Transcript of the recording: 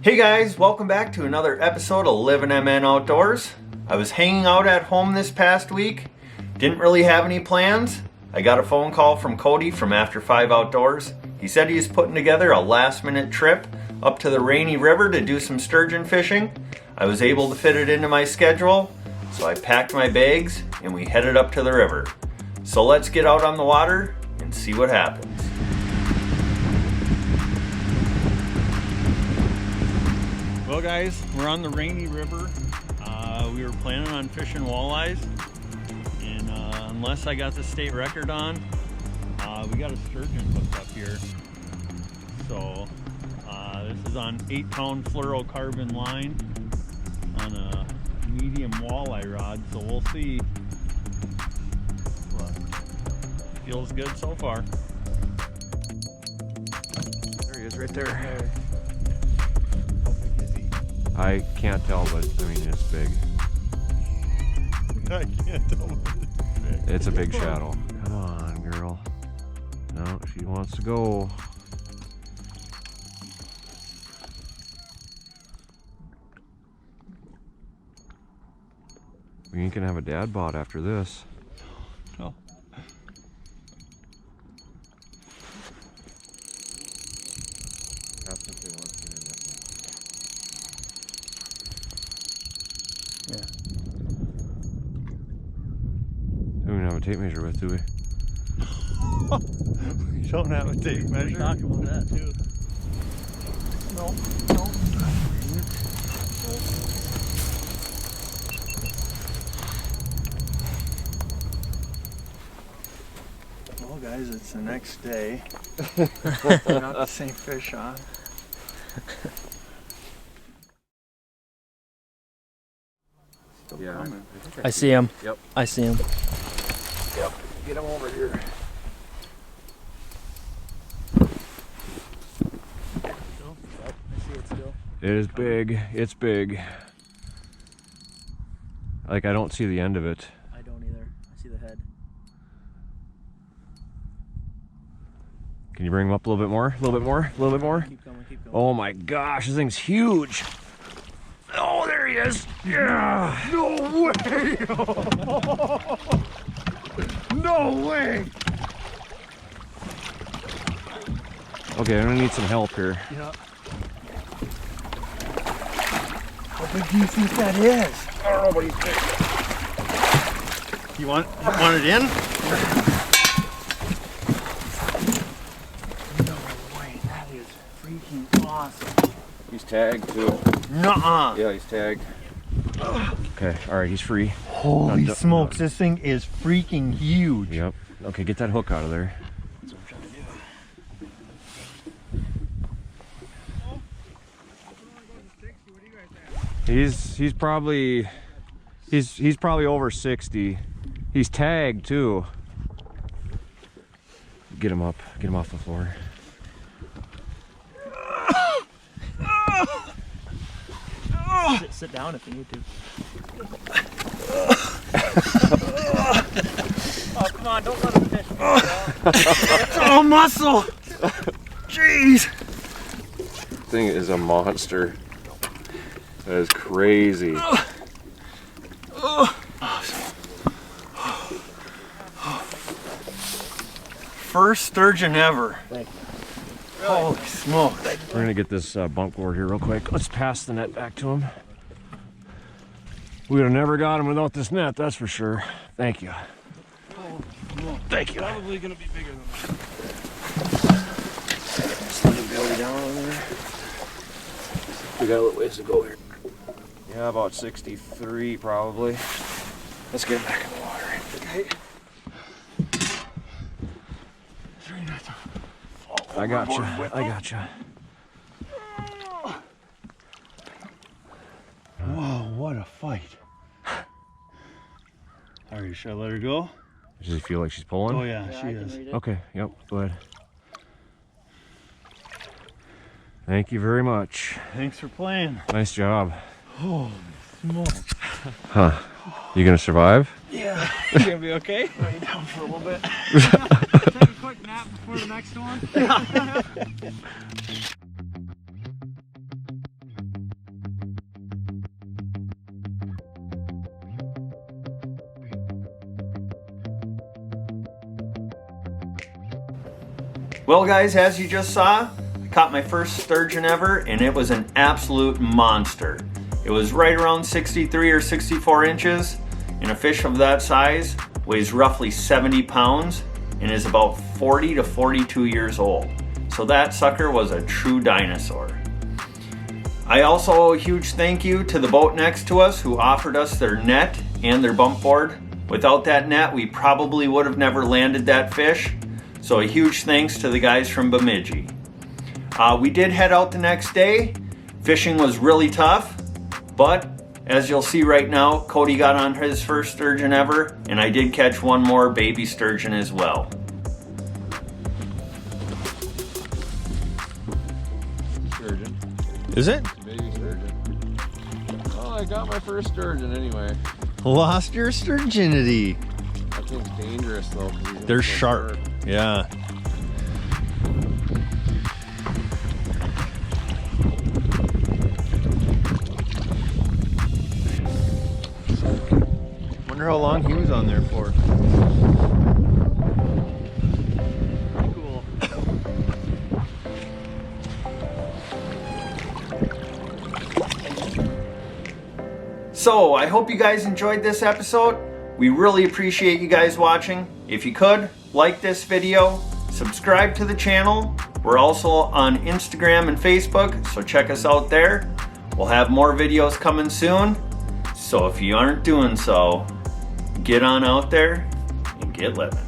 Hey guys, welcome back to another episode of Livin MN Outdoors. I was hanging out at home this past week. Didn't really have any plans. I got a phone call from Cody from After 5 Outdoors. He said he's putting together a last minute trip up to the Rainy River to do some sturgeon fishing. I was able to fit it into my schedule, so I packed my bags and we headed up to the river. So let's get out on the water and see what happens. Well guys, we're on the Rainy River. We were planning on fishing walleyes, and unless I got the state record on, we got a sturgeon hooked up here. So this is on 8-pound fluorocarbon line on a medium walleye rod, so we'll see. But feels good so far. There he is right there. I can't tell, but I mean it's big. I can't tell what it's big. It's a big shadow. Come on, girl. No, she wants to go. We ain't gonna have a dad bod after this. No. Yeah. We don't have a tape measure with, do we? We don't have a tape measure. We talked about that too. No. Well guys, it's the next day. Not the same fish on. Still Yeah, coming. I see him. Yep. I see him. Yep. Get him over here. I see it still. It is big. It's big. Like I don't see the end of it. I don't either. I see the head. Can you bring him up a little bit more? A little bit more? A little bit more? Keep going, keep going. Oh my gosh, this thing's huge. Oh, there he is. Yeah. No way! No way! Okay, I'm gonna need some help here. Yeah. How big do you think that is? I don't know, but he's big. You want it in? No way, that is freaking awesome. He's tagged too. Nuh-uh. Yeah, he's tagged. Okay, all right, he's free. Holy smokes, this thing is freaking huge. Yep. Okay, get that hook out of there. That's what I'm trying to do. He's probably he's probably over 60. He's tagged too. Get him up. Get him off the floor. Sit down if you need to. Oh, come on, don't let him fish. It's all muscle! Jeez! Thing is a monster. That is crazy. First sturgeon ever. Thank you. Holy smokes. We're gonna get this bunk board here real quick. Let's pass the net back to him. We would have never got him without this net, that's for sure. Thank you. Thank you. Probably gonna be bigger than that. Just let him belly down over there. We got a little ways to go here. Yeah, about 63 probably. Let's get him back in the water. Okay. I got you. I got you. Whoa, what a fight. Alright, should I let her go? Does it feel like she's pulling? Oh yeah, she is. Okay, yep, go ahead. Thank you very much. Thanks for playing. Nice job. Holy smokes. Huh. You gonna survive? Yeah. You gonna be okay? Lay down for a little bit. Take a quick nap before the next one. Well guys, as you just saw, I caught my first sturgeon ever, and it was an absolute monster. It was right around 63 or 64 inches, and a fish of that size weighs roughly 70 pounds and is about 40 to 42 years old. So that sucker was a true dinosaur. I also owe a huge thank you to the boat next to us who offered us their net and their bump board. Without that net, we probably would have never landed that fish. So a huge thanks to the guys from Bemidji. We did head out the next day. Fishing was really tough, but as you'll see right now, Cody got on his first sturgeon ever, and I did catch one more baby sturgeon as well. Sturgeon. Is it? Baby sturgeon. Oh, I got my first sturgeon anyway. Lost your sturgeonity. That thing's dangerous though. They're sharp. Yeah. Wonder how long he was on there for. Cool. So I hope you guys enjoyed this episode. We really appreciate you guys watching. If you could, like this video, subscribe to the channel. We're also on Instagram and Facebook, so check us out there. We'll have more videos coming soon. So if you aren't doing so, get on out there and get living.